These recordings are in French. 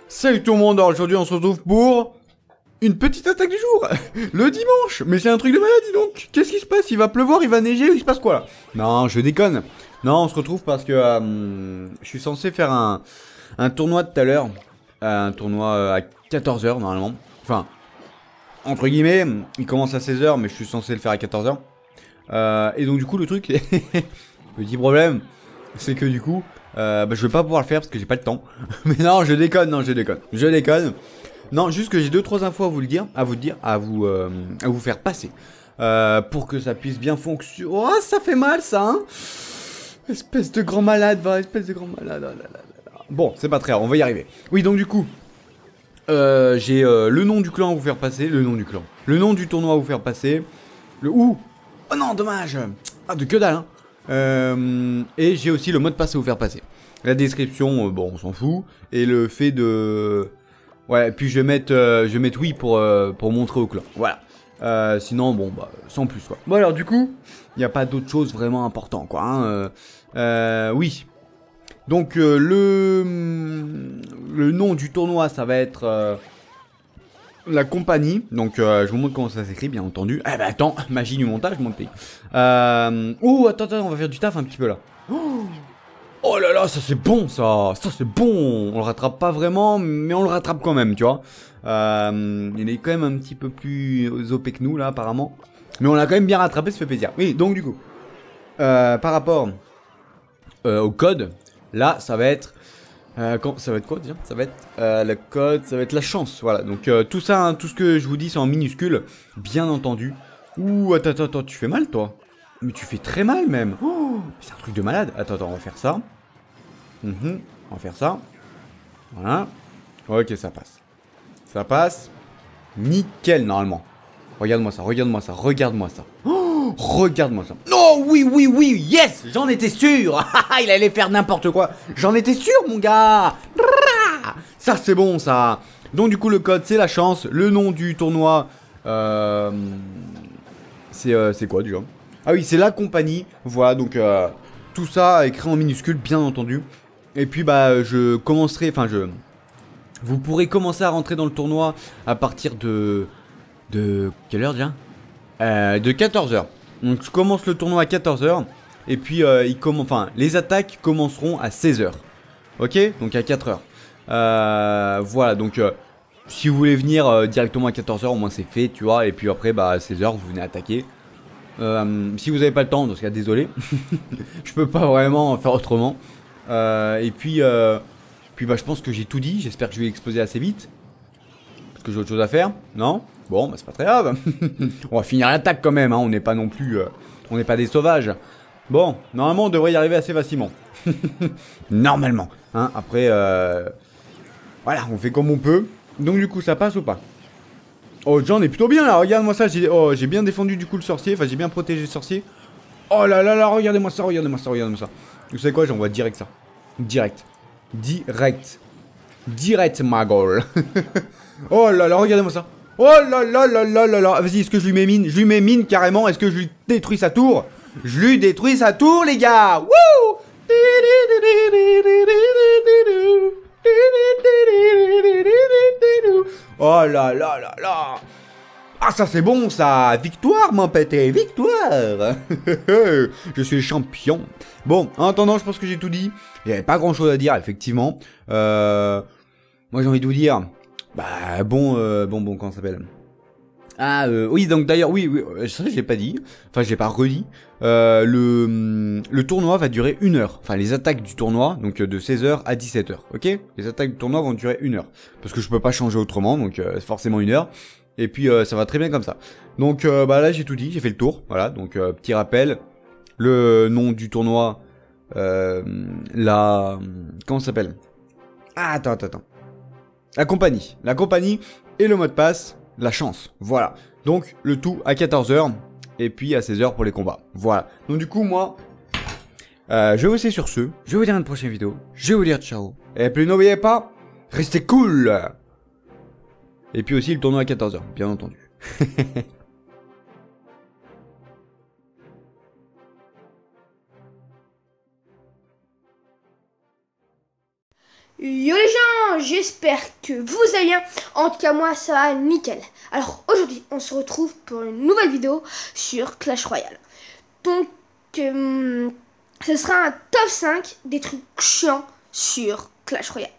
Salut tout le monde, aujourd'hui on se retrouve pour une petite attaque du jour, le dimanche. Mais c'est un truc de malade, dis donc. Qu'est-ce qui se passe? Il va pleuvoir, il va neiger, ou il se passe quoi là? Non, je déconne. Non, on se retrouve parce que je suis censé faire un tournoi tout à l'heure. Un tournoi à 14 h normalement. Enfin, entre guillemets, il commence à 16 h, mais je suis censé le faire à 14 h. Et donc du coup le truc, petit problème, c'est que du coup, je vais pas pouvoir le faire parce que j'ai pas le temps. Mais non, je déconne, non, je déconne. Non, juste que j'ai 2-3 infos à vous dire, à vous faire passer. Pour que ça puisse bien fonctionner. Oh, ça fait mal ça, hein. Espèce de grand malade, va, espèce de grand malade. Bon, c'est pas très grave, on va y arriver. Oui, donc du coup, j'ai le nom du clan à vous faire passer, le nom du tournoi à vous faire passer, oh non, dommage. Ah, de que dalle, hein. Et j'ai aussi le mot de passe à vous faire passer. La description, bon, on s'en fout. Et le fait de... Ouais, puis je vais mettre oui pour montrer au clan. Voilà. Sinon, bon, bah, sans plus, quoi. Bon, alors, du coup, il n'y a pas d'autre chose vraiment important, quoi. Hein. Oui. Donc, le nom du tournoi, ça va être... la compagnie, donc je vous montre comment ça s'écrit, bien entendu. Eh ben attends, magie du montage, mon petit. Oh, attends, on va faire du taf un petit peu là. Oh là là, ça c'est bon, ça c'est bon. On le rattrape pas vraiment, mais on le rattrape quand même, tu vois. Il est quand même un petit peu plus OP que nous là, apparemment. Mais on l'a quand même bien rattrapé, ça fait plaisir. Oui, donc du coup, par rapport au code, là, ça va être... ça va être quoi déjà? Ça va être le code, ça va être la chance, voilà. Donc tout ça, hein, tout ce que je vous dis, c'est en minuscule, bien entendu. Ouh, attends, tu fais mal toi? Mais tu fais très mal même. Oh, c'est un truc de malade. Attends, on va faire ça. On va faire ça. Voilà. Ok, ça passe. Ça passe. Nickel normalement. Regarde-moi ça. Oh, regarde-moi ça. Oh oui, yes, j'en étais sûr. Il allait faire n'importe quoi. J'en étais sûr, mon gars. Ça, c'est bon, ça. Donc, du coup, le code, c'est la chance. Le nom du tournoi, c'est quoi, déjà? Ah oui, c'est la compagnie. Voilà, donc, tout ça écrit en minuscule, bien entendu. Et puis, bah, je commencerai, enfin, vous pourrez commencer à rentrer dans le tournoi à partir de quelle heure, déjà? De 14 h. Donc je commence le tournoi à 14 h. Et puis les attaques commenceront à 16 h. Ok? Donc à 4 h. Voilà, donc si vous voulez venir directement à 14 h, au moins c'est fait, tu vois. Et puis après, bah à 16 h, vous venez attaquer. Si vous n'avez pas le temps, dans ce cas, désolé. Je peux pas vraiment faire autrement. Et puis bah, je pense que j'ai tout dit. J'espère que je vais exploser assez vite. Parce que j'ai autre chose à faire. Non? Bon, bah c'est pas très grave. On va finir l'attaque quand même, hein. On n'est pas non plus... on n'est pas des sauvages. Bon, normalement on devrait y arriver assez facilement. Normalement, hein. Après, voilà, on fait comme on peut. Donc du coup, ça passe ou pas? Oh, Jean, on est plutôt bien là, regarde-moi ça. J'ai bien défendu du coup le sorcier. Enfin, j'ai bien protégé le sorcier. Oh là là là, regardez-moi ça. Vous savez quoi, j'envoie direct ça. Direct, ma gueule. Oh là là, regardez-moi ça. Oh là là là là là là. Vas-y, est-ce que je lui mets mine? Je lui mets mine carrément. Est-ce que je lui détruis sa tour? Je lui détruis sa tour, les gars. Wouh! Oh là là là là. Ah, ça c'est bon ça. Victoire, mon pété, victoire. Je suis le champion. Bon, en attendant, je pense que j'ai tout dit. Il n'y avait pas grand chose à dire, effectivement. Moi j'ai envie de vous dire... Bah bon, comment ça s'appelle? Ah oui, donc d'ailleurs, oui, ça je l'ai pas dit, enfin je l'ai pas redit. Le tournoi va durer 1 heure. Enfin les attaques du tournoi, donc de 16 h à 17 h, ok? Les attaques du tournoi vont durer 1 heure. Parce que je peux pas changer autrement, donc forcément 1 heure. Et puis ça va très bien comme ça. Donc bah là j'ai tout dit, j'ai fait le tour, voilà, donc petit rappel. Le nom du tournoi, comment ça s'appelle? Ah, attends. La compagnie et le mot de passe, la chance, voilà. Donc le tout à 14 h et puis à 16 h pour les combats, voilà. Donc du coup moi, je vais vous laisser sur ce, je vais vous dire à une prochaine vidéo, je vais vous dire ciao. Et puis n'oubliez pas, restez cool. Et puis aussi le tournoi à 14 h, bien entendu. Yo les gens, j'espère que vous allez bien. En tout cas moi ça va nickel. Alors aujourd'hui on se retrouve pour une nouvelle vidéo sur Clash Royale. Donc ce sera un top 5 des trucs chiants sur Clash Royale.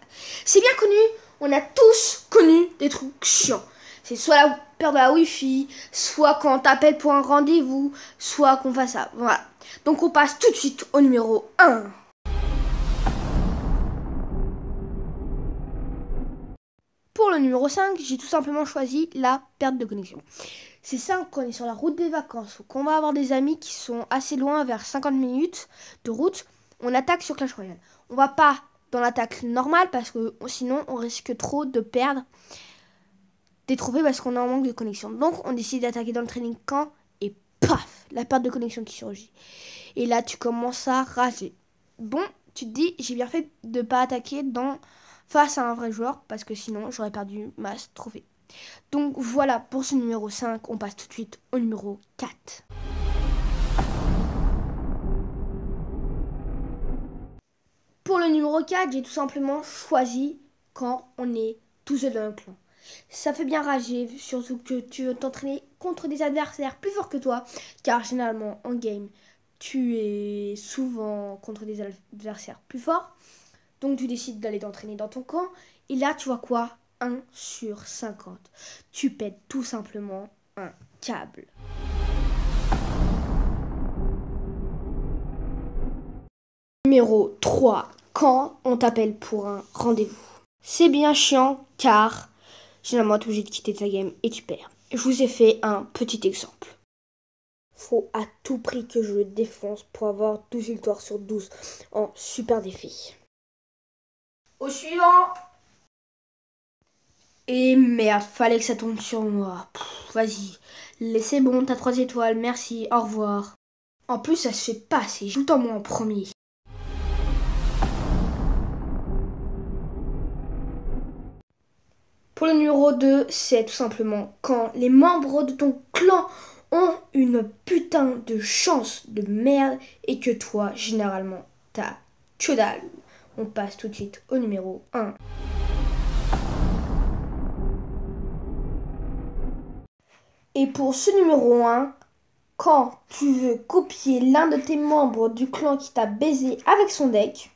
C'est bien connu, on a tous connu des trucs chiants. C'est soit la perte de la Wi-Fi, soit quand on t'appelle pour un rendez-vous, soit qu'on fasse ça. Voilà. Donc on passe tout de suite au numéro 1. Pour le numéro 5, j'ai tout simplement choisi la perte de connexion. C'est simple, quand on est sur la route des vacances ou qu'on va avoir des amis qui sont assez loin, vers 50 minutes de route, on attaque sur Clash Royale. On va pas dans l'attaque normale parce que sinon on risque trop de perdre des trophées parce qu'on est en manque de connexion. Donc on décide d'attaquer dans le training camp et paf, la perte de connexion qui surgit. Et là tu commences à rager. Bon, tu te dis, j'ai bien fait de pas attaquer face à un vrai joueur parce que sinon j'aurais perdu ma trophée. Donc voilà pour ce numéro 5, on passe tout de suite au numéro 4. Pour le numéro 4, j'ai tout simplement choisi quand on est tout seul dans un clan. Ça fait bien rager, surtout que tu veux t'entraîner contre des adversaires plus forts que toi, car généralement en game, tu es souvent contre des adversaires plus forts. Donc tu décides d'aller t'entraîner dans ton camp, et là tu vois quoi? 1 sur 50. Tu pètes tout simplement un câble. Numéro 3. Quand on t'appelle pour un rendez-vous. C'est bien chiant car généralement tu es obligé de quitter ta game et tu perds. Je vous ai fait un petit exemple. Faut à tout prix que je le défonce pour avoir 12 victoires sur 12 en super défi. Au suivant. Et merde, fallait que ça tombe sur moi. Vas-y, laissez bon, t'as 3 étoiles, merci, au revoir. En plus, ça se fait pas, c'est joue en moi en premier. Pour le numéro 2, c'est tout simplement quand les membres de ton clan ont une putain de chance de merde et que toi, généralement, t'as que dalle. On passe tout de suite au numéro 1. Et pour ce numéro 1, quand tu veux copier l'un de tes membres du clan qui t'a baisé avec son deck,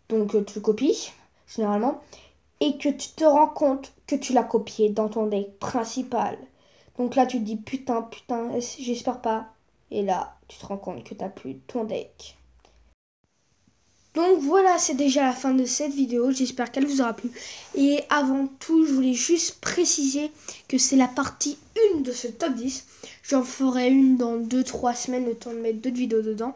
donc tu le copies, généralement, et que tu te rends compte que tu l'as copié dans ton deck principal. Donc là, tu te dis putain, j'espère pas. Et là, tu te rends compte que t'as plus ton deck. Donc voilà, c'est déjà la fin de cette vidéo, j'espère qu'elle vous aura plu. Et avant tout, je voulais juste préciser que c'est la partie 1 de ce top 10. J'en ferai une dans 2-3 semaines, le temps de mettre d'autres vidéos dedans.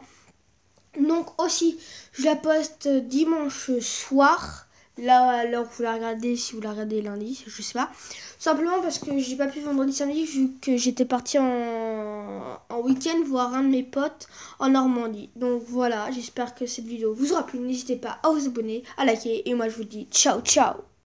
Donc aussi, je la poste dimanche soir, là à l'heure où vous la regardez, si vous la regardez lundi, je sais pas. Simplement parce que j'ai pas pu vendredi samedi vu que j'étais partie en week-end voir un de mes potes en Normandie. Donc voilà, j'espère que cette vidéo vous aura plu. N'hésitez pas à vous abonner, à liker et moi je vous dis ciao ciao.